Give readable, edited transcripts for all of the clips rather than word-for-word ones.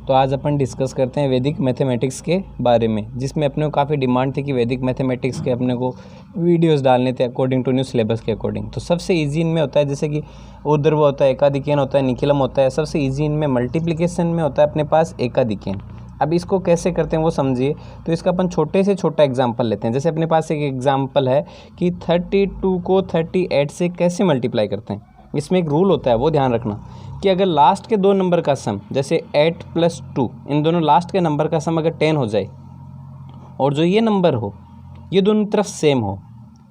तो आज अपन डिस्कस करते हैं वैदिक मैथमेटिक्स के बारे में, जिसमें अपने को काफ़ी डिमांड थी कि वैदिक मैथमेटिक्स के अपने को वीडियोस डालने थे अकॉर्डिंग टू न्यू सिलेबस के अकॉर्डिंग। तो सबसे इजी इनमें होता है जैसे कि ऊर्ध्व होता है, एकाधिकेन होता है, निखिलम होता है। सबसे इजी इनमें मल्टीप्लिकेशन में होता है अपने पास एकाधिकेन। अब इसको कैसे करते हैं वो समझिए। तो इसका अपन छोटे से छोटा एग्जाम्पल लेते हैं। जैसे अपने पास एक एग्जाम्पल है कि 32 को 38 से कैसे मल्टीप्लाई करते हैं। इसमें एक रूल होता है, वो ध्यान रखना कि अगर लास्ट के दो नंबर का सम, जैसे 8 + 2, इन दोनों लास्ट के नंबर का सम अगर 10 हो जाए और जो ये नंबर हो ये दोनों तरफ सेम हो,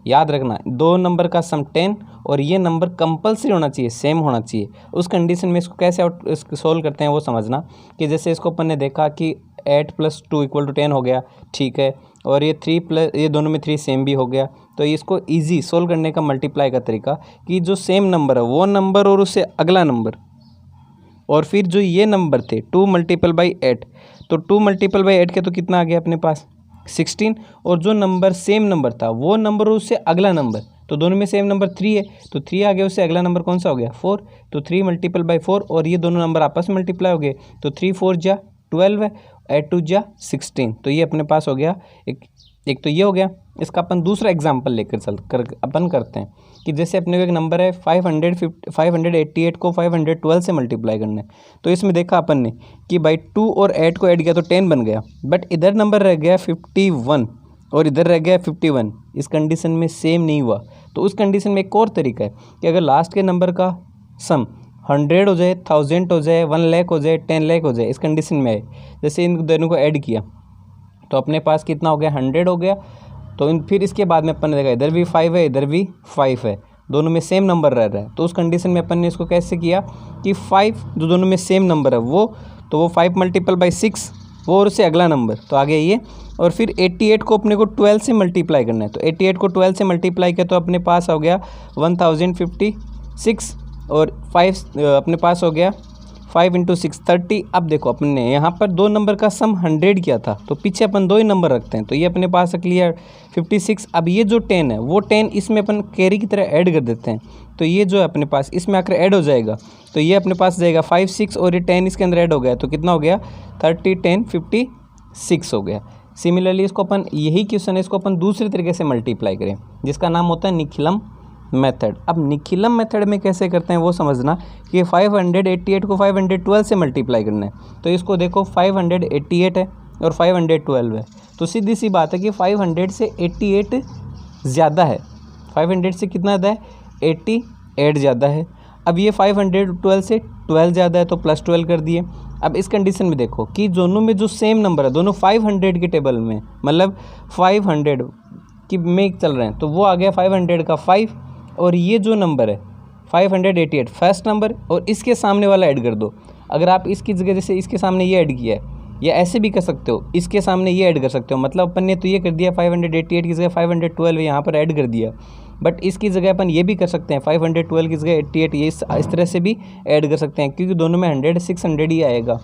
याद रखना दो नंबर का सम 10 और ये नंबर कंपलसरी होना चाहिए, सेम होना चाहिए। उस कंडीशन में इसको कैसे सोल्व करते हैं वो समझना। कि जैसे इसको अपन ने देखा कि 8 + 2 = 10 हो गया, ठीक है, और ये 3 ये दोनों में 3 सेम भी हो गया। तो इसको इजी सोल्व करने का मल्टीप्लाई का तरीका कि जो सेम नंबर है वो नंबर और उससे अगला नंबर, और फिर जो ये नंबर थे 2 × 8, तो 2 × 8 के तो कितना आ गया अपने पास 16, और जो नंबर सेम नंबर था वो नंबर और उससे अगला नंबर, तो दोनों में सेम नंबर 3 है, तो 3 आ गया, उससे अगला नंबर कौन सा हो गया 4, तो 3 × 4, और ये दोनों नंबर आपस में मल्टीप्लाई हो गए, तो 3 × 4 = 12 है, 8 × 2 = 16। तो ये अपने पास हो गया एक तो ये हो गया। इसका अपन दूसरा एग्जाम्पल लेकर अपन करते हैं कि जैसे अपने को एक नंबर है 588 को 512 से मल्टीप्लाई करना है। तो इसमें देखा अपन ने कि भाई 2 और 8 को ऐड किया तो 10 बन गया, बट इधर नंबर रह गया 51 और इधर रह गया 51। इस कंडीशन में सेम नहीं हुआ। तो उस कंडीशन में एक और तरीका है कि अगर लास्ट के नंबर का सम 100 हो जाए, 1000 हो जाए, 1 लाख हो जाए, 10 लाख हो जाए, इस कंडीशन में आए, जैसे इन दोनों को ऐड किया तो अपने पास कितना हो गया 100 हो गया। तो फिर इसके बाद में अपन ने देखा इधर भी 5 है, इधर भी 5 है, दोनों में सेम नंबर रह रहा है। तो उस कंडीशन में अपन ने इसको कैसे किया कि 5 जो दोनों में सेम नंबर है वो 5 × 6 वो और उससे अगला नंबर, तो आ गया ये। और फिर 88 को अपने को 12 से मल्टीप्लाई करना है, तो 88 को 12 से मल्टीप्लाई किया तो अपने पास हो गया 1056, और 5 अपने पास हो गया 5 × 6 30। अब देखो अपन ने यहाँ पर दो नंबर का सम 100 किया था, तो पीछे अपन दो ही नंबर रखते हैं, तो ये अपने पास क्लियर 56। अब ये जो 10 है वो 10 इसमें अपन कैरी की तरह ऐड कर देते हैं, तो ये जो है अपने पास इसमें आकर ऐड हो जाएगा, तो ये अपने पास जाएगा 5 6 और ये 10 इसके अंदर ऐड हो गया, तो कितना हो गया 30 10 56 हो गया। सिमिलरली इसको अपन, यही क्वेश्चन है, इसको अपन दूसरे तरीके से मल्टीप्लाई करें जिसका नाम होता है निखिलम मेथड। अब निखिलम मेथड में कैसे करते हैं वो समझना कि 588 को 512 से मल्टीप्लाई करना है। तो इसको देखो 588 है और 512 है, तो सीधी सी बात है कि 500 से 88 ज़्यादा है। 500 से कितना ज़्यादा है 88 ज़्यादा है। अब ये 512 से 12 ज़्यादा है, तो +12 कर दिए। अब इस कंडीशन में देखो कि दोनों में जो सेम नंबर है, दोनों 500 के टेबल में, मतलब 500 की में चल रहे हैं, तो वो आ गया 500 का 5, और ये जो नंबर है 588 फर्स्ट नंबर, और इसके सामने वाला ऐड कर दो। अगर आप इसकी जगह जैसे इसके सामने ये ऐड किया है, या ऐसे भी कर सकते हो, इसके सामने ये ऐड कर सकते हो, मतलब अपन ने तो ये कर दिया 588 की जगह 512 यहाँ पर ऐड कर दिया, बट इसकी जगह अपन ये भी कर सकते हैं 512 की जगह 88, ये इस तरह से भी ऐड कर सकते हैं, क्योंकि दोनों में 100 600 ही आएगा।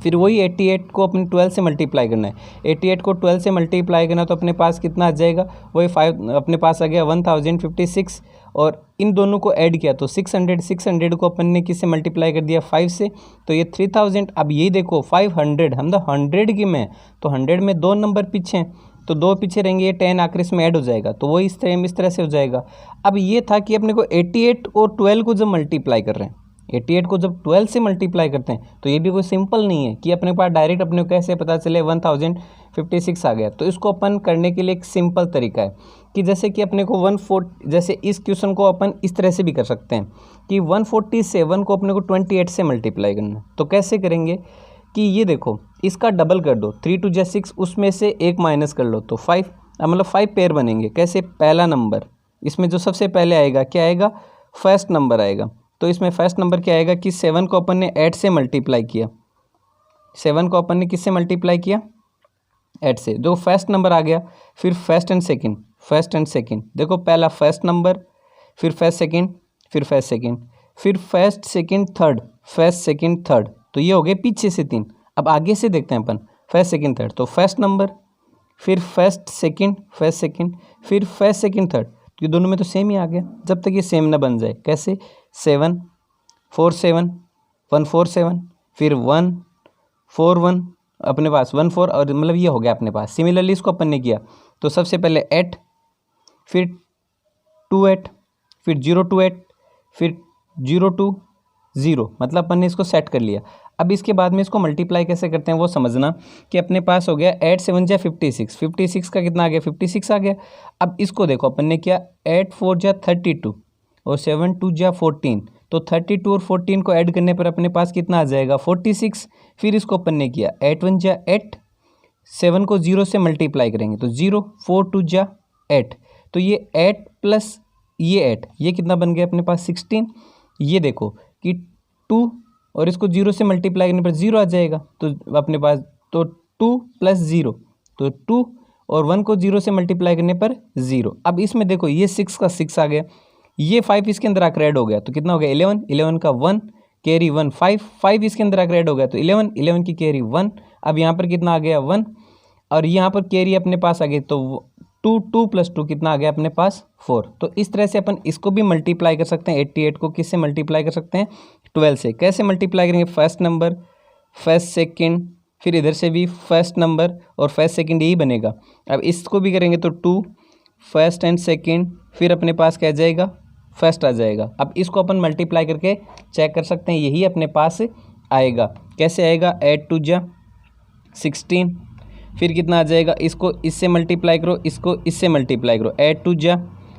फिर वही 88 को अपने 12 से मल्टीप्लाई करना है, 88 को 12 से मल्टीप्लाई करना, तो अपने पास कितना आ जाएगा, वही 5 अपने पास आ गया 1056, और इन दोनों को ऐड किया तो 600 को अपन ने किससे मल्टीप्लाई कर दिया 5 से, तो ये 3000। अब यही देखो 500 हम 100 की में, तो 100 में दो नंबर पीछे हैं, तो दो पीछे रहेंगे, ये 10 आखिर इसमें ऐड हो जाएगा, तो वो इस तरह से हो जाएगा। अब ये था कि अपने को 88 और 12 को जब मल्टीप्लाई कर रहे हैं, 88 को जब 12 से मल्टीप्लाई करते हैं, तो ये भी कोई सिंपल नहीं है कि अपने पास डायरेक्ट अपने को कैसे पता चले 1056 आ गया। तो इसको अपन करने के लिए एक सिंपल तरीका है कि जैसे कि अपने को 140, जैसे इस क्वेश्चन को अपन इस तरह से भी कर सकते हैं कि 147 को अपने को 28 से मल्टीप्लाई करना है। तो कैसे करेंगे कि ये देखो इसका डबल कर दो, 3 × 2 = 6, उसमें से एक माइनस कर लो तो 5, मतलब 5 पेयर बनेंगे। कैसे, पहला नंबर इसमें जो सबसे पहले आएगा क्या आएगा, फर्स्ट नंबर आएगा। तो इसमें फर्स्ट नंबर क्या आएगा कि 7 को अपन ने 8 से मल्टीप्लाई किया, 7 को अपन ने किससे मल्टीप्लाई किया 8 से, जो फर्स्ट नंबर आ गया। फिर फर्स्ट एंड सेकंड, देखो पहला फर्स्ट नंबर, फिर फर्स्ट सेकंड, फिर फर्स्ट सेकंड, फिर first second third, first second third, तो ये हो गए पीछे से 3। अब आगे से देखते हैं अपन, फर्स्ट सेकंड थर्ड, तो फर्स्ट नंबर, फिर फर्स्ट सेकंड, फिर फर्स्ट सेकंड थर्ड, तो ये दोनों में तो सेम ही आ गया, जब तक ये सेम ना बन जाए। कैसे, 7 4 7 1 4 7, फिर 1 4 1 अपने पास 1 4 और मतलब ये हो गया अपने पास। सिमिलरली इसको अपन ने किया तो सबसे पहले 8, फिर 2 8, फिर 0 2 8, फिर 0 2 0, मतलब अपन ने इसको सेट कर लिया। अब इसके बाद में इसको मल्टीप्लाई कैसे करते हैं वो समझना कि अपने पास हो गया 8 7 जा 56, 56 का कितना आ गया 56 आ गया। अब इसको देखो अपन ने किया 8 4 जा 32 और 7 2 जा 14, तो 32 और 14 को ऐड करने पर अपने पास कितना आ जाएगा 46। फिर इसको अपन ने किया 8 1 जा 8, 7 को 0 से मल्टीप्लाई करेंगे तो 0, 4 2 जा 8, तो ये 8 प्लस ये 8 ये कितना बन गया अपने पास 16। ये देखो कि 2 और इसको 0 से मल्टीप्लाई करने पर 0 आ जाएगा तो अपने पास तो 2 प्लस 0 तो 2 और 1 को 0 से मल्टीप्लाई करने पर 0। अब इसमें देखो ये 6 का 6 आ गया, ये 5 इसके अंदर आकर ऐड हो गया तो कितना हो गया 11, 11 का 1 कैरी 1 5, 5 इसके अंदर आकर ऐड हो गया तो 11, 11 की कैरी 1। अब यहाँ पर कितना आ गया 1 और यहाँ पर कैरी अपने पास आ गई तो 2 2 प्लस 2 कितना आ गया अपने पास 4। तो इस तरह से अपन इसको भी मल्टीप्लाई कर सकते हैं। 88 को किससे मल्टीप्लाई कर सकते हैं 12 से। कैसे मल्टीप्लाई करेंगे फर्स्ट नंबर फर्स्ट सेकंड, फिर इधर से भी फर्स्ट नंबर और फर्स्ट सेकंड यही बनेगा। अब इसको भी करेंगे तो 2 फर्स्ट एंड सेकंड, फिर अपने पास क्या जाएगा फर्स्ट आ जाएगा। अब इसको अपन मल्टीप्लाई करके चेक कर सकते हैं, यही अपने पास आएगा। कैसे आएगा 8 2 जा 16, फिर कितना आ जाएगा इसको इससे मल्टीप्लाई करो, इसको इससे मल्टीप्लाई करो 8 2 जा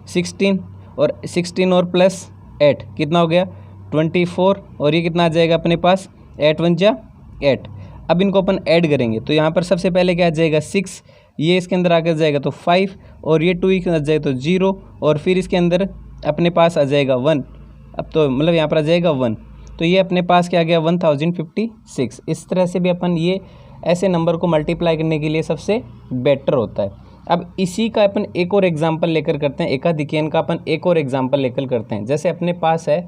16 और 16 और प्लस 8 कितना हो गया 24 और ये कितना आ जाएगा अपने पास 8 1 जा 8। अब इनको अपन ऐड करेंगे तो यहाँ पर सबसे पहले क्या आ जाएगा 6, ये इसके अंदर आकर जाएगा तो 5 और ये 2 इसके अंदर जाएगा तो 0 और फिर इसके अंदर अपने पास आ जाएगा 1। अब तो मतलब यहाँ पर आ जाएगा 1, तो ये अपने पास क्या आ गया 1056। इस तरह से भी अपन ये ऐसे नंबर को मल्टीप्लाई करने के लिए सबसे बेटर होता है। अब इसी का अपन एक और एग्जांपल लेकर करते हैं, एकाधिकन का अपन एक और एग्जांपल लेकर करते हैं। जैसे अपने पास है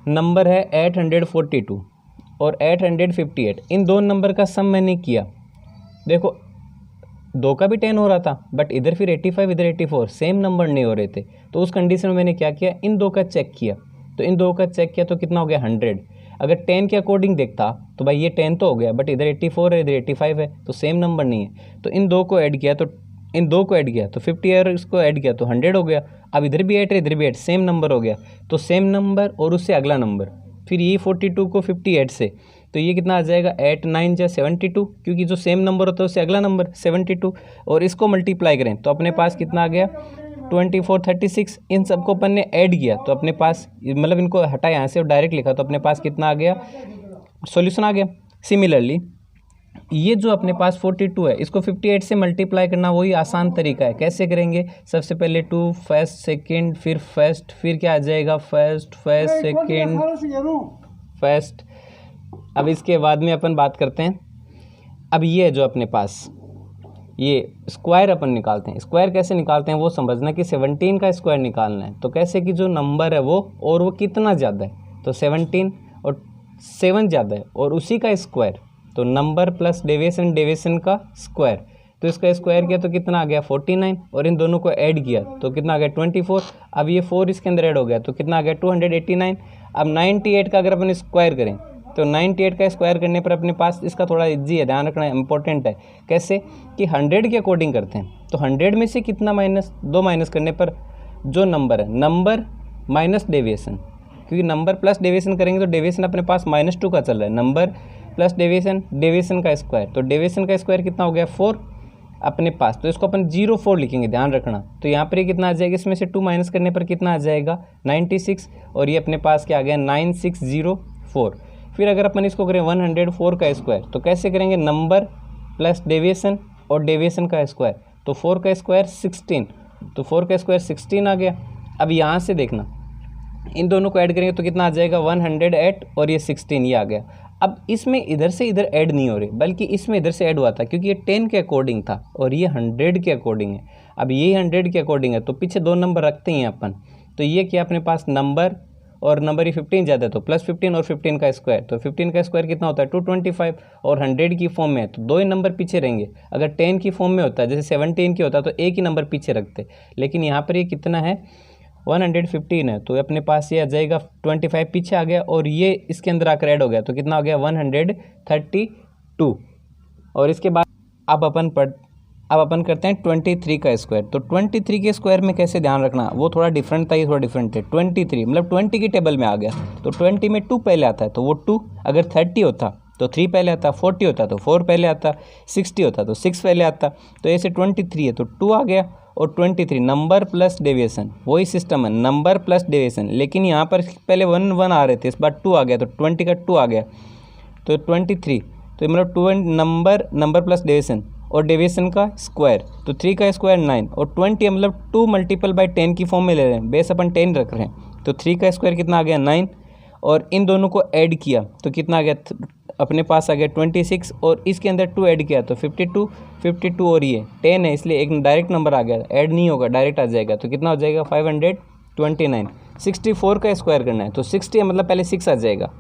नंबर है 842 और 858, इन दो नंबर का सम मैंने किया। देखो दो का भी 10 हो रहा था बट इधर फिर 85 इधर 84 सेम नंबर नहीं हो रहे थे, तो उस कंडीशन में मैंने क्या किया इन दो का चेक किया, तो इन दो का चेक किया तो कितना हो गया 100। अगर 10 के अकॉर्डिंग देखता तो भाई ये 10 तो हो गया बट इधर 84 है इधर 85 है तो सेम नंबर नहीं है, तो इन दो को ऐड किया तो इन दो को ऐड किया तो 50 और इसको ऐड किया तो 100 हो गया। अब इधर भी 8 है इधर भी 8 सेम नंबर हो गया, तो सेम नंबर और उससे अगला नंबर, फिर ये 42 को 58 से तो ये कितना आ जाएगा 8 9 जा 72, क्योंकि जो सेम नंबर होता है उससे अगला नंबर 72 और इसको मल्टीप्लाई करें तो अपने पास कितना आ गया 24 36। इन सबको अपन ने ऐड किया तो अपने पास मतलब इनको हटा यहाँ से और डायरेक्ट लिखा तो अपने पास कितना आ गया सॉल्यूशन आ गया। सिमिलरली ये जो अपने पास 42 है इसको 58 से मल्टीप्लाई करना वही आसान तरीका है। कैसे करेंगे सबसे पहले 2 फर्स्ट सेकंड फिर फर्स्ट, फिर क्या आ जाएगा फर्स्ट फर्स्ट सेकंड फर्स्ट। अब इसके बाद में अपन बात करते हैं, अब ये है जो अपने पास ये स्क्वायर अपन निकालते हैं। स्क्वायर कैसे निकालते हैं वो समझना कि 17 का स्क्वायर निकालना है, तो कैसे कि जो नंबर है वो और वो कितना ज़्यादा है तो 17 और 7 ज़्यादा है और उसी का स्क्वायर, तो नंबर प्लस डेविएशन डेविएशन का स्क्वायर, तो इसका स्क्वायर किया तो कितना आ गया 49 और इन दोनों को ऐड किया तो कितना आ गया 24। अब ये 4 इसके अंदर ऐड हो गया तो कितना आ गया 289। अब 98 का अगर अपन स्क्वायर करें तो 98 का स्क्वायर करने पर अपने पास इसका थोड़ा इजी है, ध्यान रखना इंपॉर्टेंट है। कैसे कि 100 के अकॉर्डिंग करते हैं तो 100 में से कितना दो माइनस करने पर जो नंबर है नंबर माइनस डेविएशन, क्योंकि नंबर प्लस डेविएशन करेंगे तो डेविएशन अपने पास -2 का चल रहा है, नंबर प्लस डेविएशन डेविएशन का स्क्वायर, तो डेविएशन का स्क्वायर कितना हो गया 4 अपने पास, तो इसको अपन 04 लिखेंगे ध्यान रखना। तो यहाँ पर ये कितना आ जाएगा इसमें से 2 माइनस करने पर कितना आ जाएगा 96 और ये अपने पास क्या आ गया 9604। फिर अगर अपन इसको करें 104 का स्क्वायर तो कैसे करेंगे नंबर प्लस डेविएशन और डेविएशन का स्क्वायर, तो 4 का स्क्वायर 16, तो 4 का स्क्वायर 16 आ गया। अब यहाँ से देखना इन दोनों को ऐड करेंगे तो कितना आ जाएगा 108 और ये 16 ये आ गया। अब इसमें इधर से इधर ऐड नहीं हो रही बल्कि इसमें इधर से ऐड हुआ था क्योंकि ये 10 के अकॉर्डिंग था और ये 100 के अकॉर्डिंग है। अब ये 100 के अकॉर्डिंग है तो पीछे दो नंबर रखते हैं अपन, तो ये क्या अपने पास नंबर और नंबर ही 15 ज़्यादा है तो प्लस 15 और 15 का स्क्वायर, तो 15 का स्क्वायर कितना होता है 225 और 100 की फॉर्म में है तो दो ही नंबर पीछे रहेंगे। अगर 10 की फॉर्म में होता है जैसे 17 की होता है तो एक ही नंबर पीछे रखते, लेकिन यहाँ पर ये कितना है 115 है तो अपने पास ये आ जाएगा 25 पीछे आ गया और ये इसके अंदर आकर ऐड हो गया तो कितना हो गया 132 2। और इसके बाद अब अपन करते हैं 23 का स्क्वायर। तो 23 के स्क्वायर में कैसे ध्यान रखना, वो थोड़ा डिफरेंट था, ये थोड़ा डिफरेंट है। 23 मतलब 20 की टेबल में आ गया, तो 20 में 2 पहले आता है तो वो 2। अगर 30 होता तो 3 पहले आता, 40 होता तो 4 पहले आता, 60 होता तो 6 पहले आता। तो ऐसे 23 है तो 2 आ गया। और 23 नंबर प्लस डेविएशन, वही सिस्टम है, नंबर प्लस डेविएशन। लेकिन यहाँ पर पहले 1 1 आ रहे थे, इस बार 2 आ गया, तो 20 का 2 आ गया। तो 23 तो मतलब 2 नंबर प्लस डेविएशन और डेविएशन का स्क्वायर, तो 3 का स्क्वायर 9। और 20 मतलब 2 मल्टीपल बाई 10 की फॉर्म में ले रहे हैं, बेस अपन 10 रख रहे हैं। तो 3 का स्क्वायर कितना आ गया 9, और इन दोनों को ऐड किया तो कितना आ गया, अपने पास आ गया 26, और इसके अंदर 2 ऐड किया तो 52 और ये 10 है, इसलिए एक डायरेक्ट नंबर आ गया, ऐड नहीं होगा, डायरेक्ट आ जाएगा। तो कितना हो जाएगा 529। 64 का स्क्वायर करना है तो 60 मतलब पहले 6 आ जाएगा।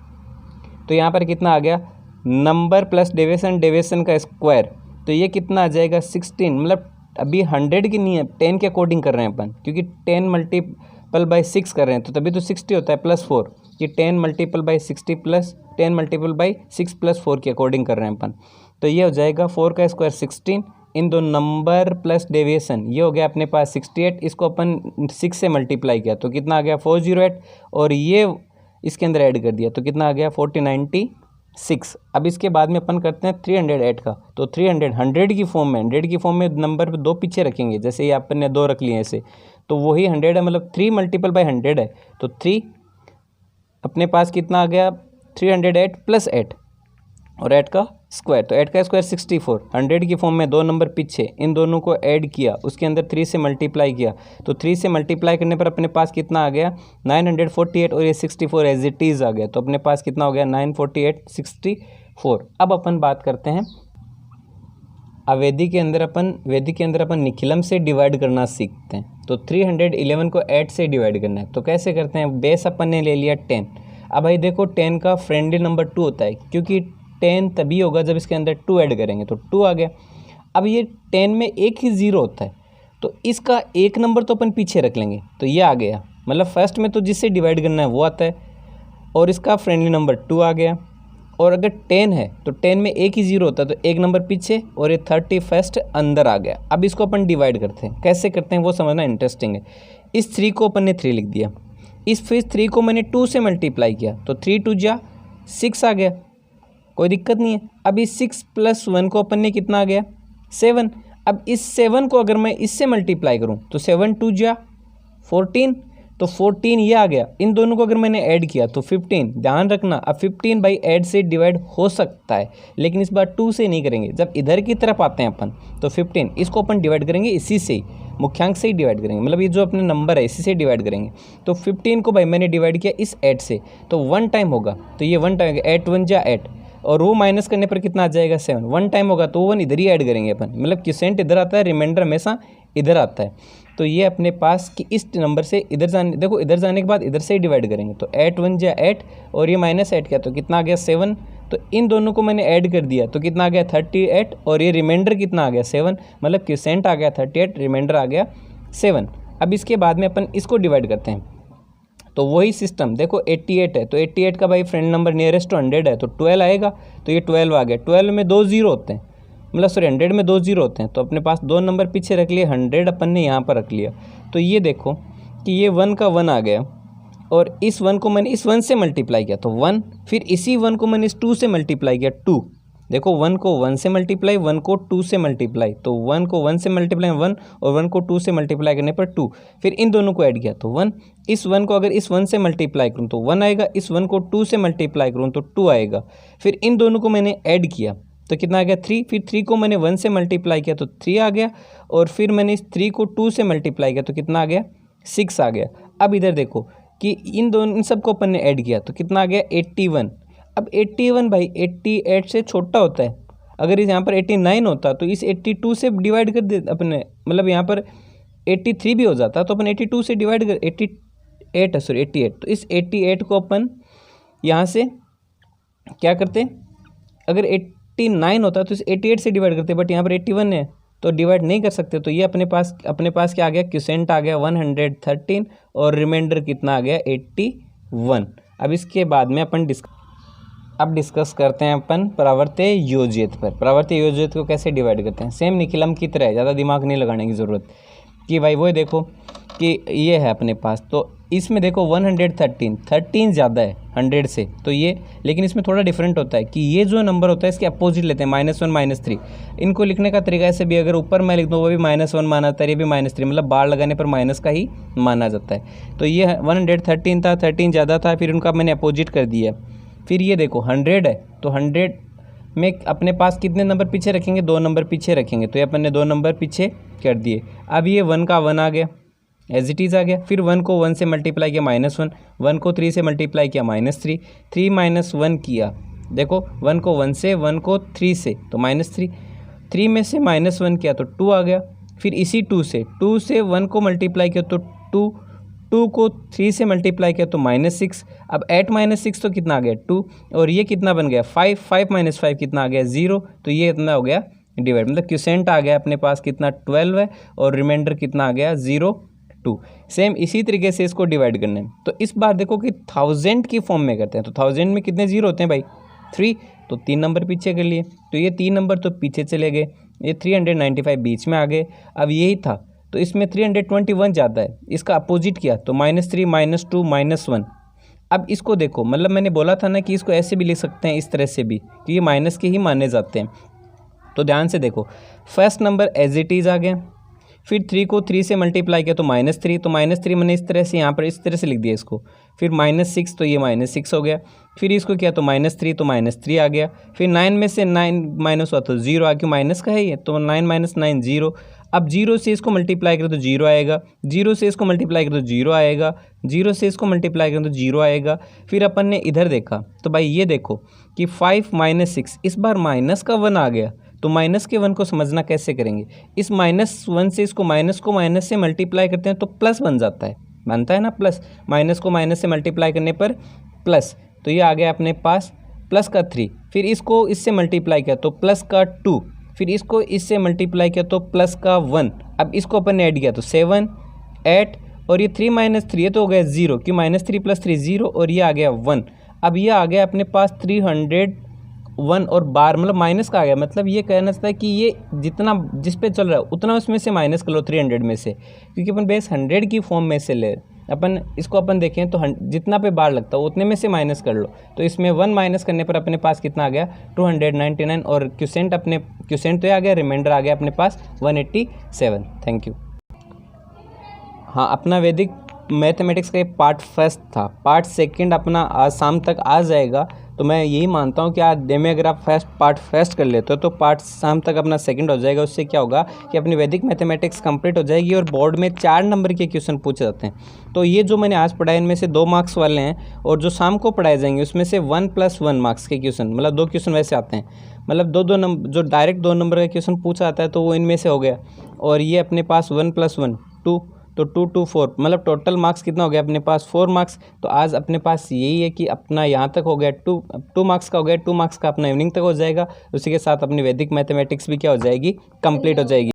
तो यहाँ पर कितना आ गया, नंबर प्लस डेविएशन का स्क्वायर, तो ये कितना आ जाएगा 16। मतलब अभी 100 की नहीं है, 10 के अकॉर्डिंग कर रहे हैं अपन, क्योंकि 10 मल्टीपल बाई 6 कर रहे हैं तो तभी तो 60 होता है प्लस 4। ये 10 multiple by 60 plus 10 multiple by 6 plus 4 के अकॉर्डिंग कर रहे हैं अपन। तो ये हो जाएगा 4 का स्क्वायर 16, इन दो नंबर प्लस डेविएशन, ये हो गया अपने पास 68। इसको अपन 6 से मल्टीप्लाई किया तो कितना आ गया 408, और ये इसके अंदर ऐड कर दिया तो कितना आ गया 4096। अब इसके बाद में अपन करते हैं 308 का। तो 300 100 की फॉर्म में, 100 की फॉर्म में नंबर 2 पीछे रखेंगे, जैसे ये अपन ने 2 रख लिए ऐसे, तो वही 100 है, मतलब 3 मल्टीपल बाई 100 है। तो 3 अपने पास कितना आ गया 308 प्लस 8 और 8 का स्क्वायर, तो 8 का स्क्वायर 64। 100 की फॉर्म में 2 नंबर पीछे, इन दोनों को ऐड किया, उसके अंदर 3 से मल्टीप्लाई किया, तो 3 से मल्टीप्लाई करने पर अपने पास कितना आ गया 948, और ये 64 एज इट इज़ आ गया। तो अपने पास कितना हो गया 948 64। अब अपन बात करते हैं वेदी के अंदर अपन निखिलम से डिवाइड करना सीखते हैं। तो 311 को 8 से डिवाइड करना है, तो कैसे करते हैं, बेस अपन ने ले लिया 10। अब भाई देखो 10 का फ्रेंडली नंबर 2 होता है, क्योंकि 10 तभी होगा जब इसके अंदर 2 ऐड करेंगे, तो 2 आ गया। अब ये 10 में एक ही 0 होता है, तो इसका एक नंबर तो अपन पीछे रख लेंगे, तो ये आ गया। मतलब फर्स्ट में तो जिससे डिवाइड करना है वो आता है, और इसका फ्रेंडली नंबर 2 आ गया। और अगर 10 है तो 10 में एक ही 0 होता है, तो एक नंबर पीछे, और ये 31 अंदर आ गया। अब इसको अपन डिवाइड करते हैं, कैसे करते हैं वो समझना इंटरेस्टिंग है। इस 3 को अपन ने 3 लिख दिया, इस फिर 3 को मैंने 2 से मल्टीप्लाई किया, तो 3 2 जा 6 आ गया, कोई दिक्कत नहीं है। अब इस 6 प्लस 1 को अपन ने कितना आ गया 7। अब इस 7 को अगर मैं इससे मल्टीप्लाई करूं तो 7 2 जा 14, तो 14 ये आ गया। इन दोनों को अगर मैंने ऐड किया तो 15। ध्यान रखना, अब 15 बाई 8 से डिवाइड हो सकता है, लेकिन इस बार 2 से नहीं करेंगे। जब इधर की तरफ आते हैं अपन तो 15, इसको अपन डिवाइड करेंगे इसी से ही, मुख्यांक से ही डिवाइड करेंगे, मतलब ये जो अपने नंबर है इसी से डिवाइड करेंगे। तो 15 को भाई मैंने डिवाइड किया इस 8 से, तो 1 टाइम होगा, तो ये 1 टाइम 8 1 जा 8, और वो माइनस करने पर कितना आ जाएगा 7। 1 टाइम होगा तो 1 इधर ही ऐड करेंगे अपन, मतलब क्वोशिएंट इधर आता है, रिमाइंडर हमेशा इधर आता है। तो ये अपने पास कि इस नंबर से इधर जाने, देखो इधर जाने के बाद इधर से ही डिवाइड करेंगे, तो 8 1 जा 8, और ये माइनस 8 किया तो कितना आ गया 7। तो इन दोनों को मैंने ऐड कर दिया तो कितना आ गया 38, और ये रिमाइंडर कितना आ गया 7, मतलब क्वोशिएंट आ गया 38, रिमाइंडर आ गया 7। अब इसके बाद में अपन इसको डिवाइड करते हैं, तो वही सिस्टम देखो 88 है, तो 88 का भाई फ्रेंड नंबर नियरेस्ट टू 100 है, तो 12 आएगा, तो ये 12 आ गया। 12 में 2 0 होते हैं, मतलब सॉरी 100 में 2 0 होते हैं, तो अपने पास 2 नंबर पीछे रख लिए, 100 अपन ने यहाँ पर रख लिया। तो ये देखो कि ये 1 का 1 आ गया, और इस 1 को मैंने इस 1 से मल्टीप्लाई किया तो 1, फिर इसी 1 को मैंने इस 2 से मल्टीप्लाई किया 2। देखो 1 को 1 से मल्टीप्लाई, 1 को 2 से मल्टीप्लाई, तो 1 को 1 से मल्टीप्लाई 1, और 1 को 2 से मल्टीप्लाई करने पर 2, फिर इन दोनों को ऐड किया तो 1। इस 1 को अगर इस 1 से मल्टीप्लाई करूँ तो 1 आएगा, इस 1 को 2 से मल्टीप्लाई करूँ तो 2 आएगा, फिर इन दोनों को मैंने ऐड किया तो कितना आ गया 3, फिर 3 को मैंने 1 से मल्टीप्लाई किया तो 3 आ गया, और फिर मैंने इस 3 को 2 से मल्टीप्लाई किया तो कितना आ गया 6 आ गया। अब इधर देखो कि इन सब को अपन ने ऐड किया तो कितना आ गया 81। अब 81 भाई 88 से छोटा होता है, अगर इस यहाँ पर 89 होता तो इस 82 से डिवाइड कर दे अपने, मतलब यहाँ पर 83 भी हो जाता, तो अपन 82 से डिवाइड कर 88, तो इस 88 को अपन यहाँ से क्या करते, अगर 89 होता तो इस 88 से डिवाइड करते, बट यहाँ पर 81 है तो डिवाइड नहीं कर सकते। तो ये अपने पास क्या आ गया क्वोशिएंट आ गया 113, और रिमाइंडर कितना आ गया 81। अब इसके बाद में अपन अब डिस्कस करते हैं अपन परावर्त्य योजित पर। परावर्त्य योजित को कैसे डिवाइड करते हैं, सेम निखिलम की तरह, ज़्यादा दिमाग नहीं लगाने की ज़रूरत कि भाई वो देखो कि ये है अपने पास, तो इसमें देखो 113 ज़्यादा है 100 से, तो ये, लेकिन इसमें थोड़ा डिफरेंट होता है कि ये जो नंबर होता है इसके अपोजिट लेते हैं, -1 -3। इनको लिखने का तरीका ऐसे भी, अगर ऊपर मैं लिख दूँ वो भी -1 माना जाता है, ये भी -3, मतलब बार लगाने पर माइनस का ही माना जाता है। तो ये 113 था, 13 ज़्यादा था, फिर उनका मैंने अपोजिट कर दिया। फिर ये देखो 100 है, तो 100 में अपने पास कितने नंबर पीछे रखेंगे, 2 नंबर पीछे रखेंगे, तो ये अपन ने 2 नंबर पीछे कर दिए। अब ये 1 का 1 आ गया, एज इट इज़ आ गया। फिर 1 को 1 से मल्टीप्लाई किया -1, 1 को 3 से मल्टीप्लाई किया -3, 3 - 1 किया, देखो 1 को 1 से, 1 को 3 से, तो -3, 3 में से -1 किया तो 2 आ गया। फिर इसी 2 से 1 को मल्टीप्लाई किया तो 2, 2 को 3 से मल्टीप्लाई किया तो -6। अब 8 - 6 तो कितना आ गया 2, और ये कितना बन गया 5, 5 - 5 कितना आ गया 0, तो ये इतना हो गया डिवाइड, मतलब क्यूसेंट आ गया अपने पास कितना 12 है, और रिमाइंडर कितना आ गया 0 2। सेम इसी तरीके से इसको डिवाइड करना है। तो इस बार देखो कि 1000 की फॉर्म में करते हैं, तो 1000 में कितने जीरो होते हैं भाई 3, तो 3 नंबर पीछे कर लिए, तो ये 3 नंबर तो पीछे चले गए, ये 395 बीच में आ गए। अब यही था, तो इसमें 321 ज़्यादा है, इसका अपोजिट किया तो -3 -2 -1। अब इसको देखो, मतलब मैंने बोला था ना कि इसको ऐसे भी लिख सकते हैं, इस तरह से भी, कि ये माइनस के ही माने जाते हैं। तो ध्यान से देखो, first number as it is आ गया, फिर 3 को 3 से मल्टीप्लाई किया तो -3, तो -3 मैंने इस तरह से यहाँ पर इस तरह से लिख दिया इसको। फिर -6, तो ये -6 हो गया। फिर इसको किया तो -3, तो -3 आ गया। फिर 9 में से 9 माइनस हुआ तो 0 आ गया, माइनस का है ये, तो 9 - 9 0। अब 0 से इसको मल्टीप्लाई करें तो 0 आएगा, 0 से इसको मल्टीप्लाई करें तो 0 आएगा, 0 से इसको मल्टीप्लाई करें तो 0 आएगा। फिर अपन ने इधर देखा तो भाई ये देखो कि 5 - 6, इस बार माइनस का 1 आ गया, तो माइनस के 1 को समझना कैसे करेंगे, इस -1 से इसको माइनस से मल्टीप्लाई करते हैं तो प्लस बन जाता है, बनता है ना प्लस, माइनस को माइनस से मल्टीप्लाई करने पर प्लस, तो ये आ गया अपने पास प्लस का 3। फिर इसको इससे मल्टीप्लाई किया तो प्लस का 2, फिर इसको इससे मल्टीप्लाई किया तो प्लस का 1। अब इसको अपन ने ऐड किया तो 7 8, और ये 3 - 3 ये तो हो गया 0, कि -3 + 3 0, और ये आ गया 1। अब ये आ गया अपने पास 301 और बार, मतलब माइनस का आ गया, मतलब ये कहना चाहता है कि ये जितना जिस पे चल रहा है उतना उसमें से माइनस कर लो 300 में से, क्योंकि अपन बेस 100 की फॉर्म में से ले अपन इसको अपन देखें तो जितना पे बार लगता है उतने में से माइनस कर लो, तो इसमें 1 माइनस करने पर अपने पास कितना आ गया 299, और क्यूसेंट तो ये आ गया, रिमाइंडर आ गया अपने पास 187। Thank you. हाँ, अपना वैदिक मैथमेटिक्स का ये पार्ट फर्स्ट था, पार्ट सेकंड अपना आज शाम तक आ जाएगा, तो मैं यही मानता हूँ कि आज डे में अगर आप पार्ट फर्स्ट कर लेते हो तो पार्ट शाम तक अपना सेकंड हो जाएगा। उससे क्या होगा कि अपनी वैदिक मैथमेटिक्स कंप्लीट हो जाएगी, और बोर्ड में 4 नंबर के क्वेश्चन पूछे जाते हैं। तो ये जो मैंने आज पढ़ाए इनमें से 2 मार्क्स वाले हैं, और जो शाम को पढ़ाए जाएंगे उसमें से 1 + 1 मार्क्स के क्वेश्चन, मतलब 2 क्वेश्चन वैसे आते हैं, मतलब 2 नंबर जो डायरेक्ट 2 नंबर का क्वेश्चन पूछा आता है तो वो इनमें से हो गया। और ये अपने पास 1 + 1 2, तो 2 2 4, मतलब टोटल मार्क्स कितना हो गया अपने पास 4 मार्क्स। तो आज अपने पास यही है कि अपना यहाँ तक हो गया 2 मार्क्स का हो गया, 2 मार्क्स का अपना इवनिंग तक हो जाएगा। उसी के साथ अपनी वैदिक मैथमेटिक्स भी क्या हो जाएगी, कंप्लीट हो जाएगी।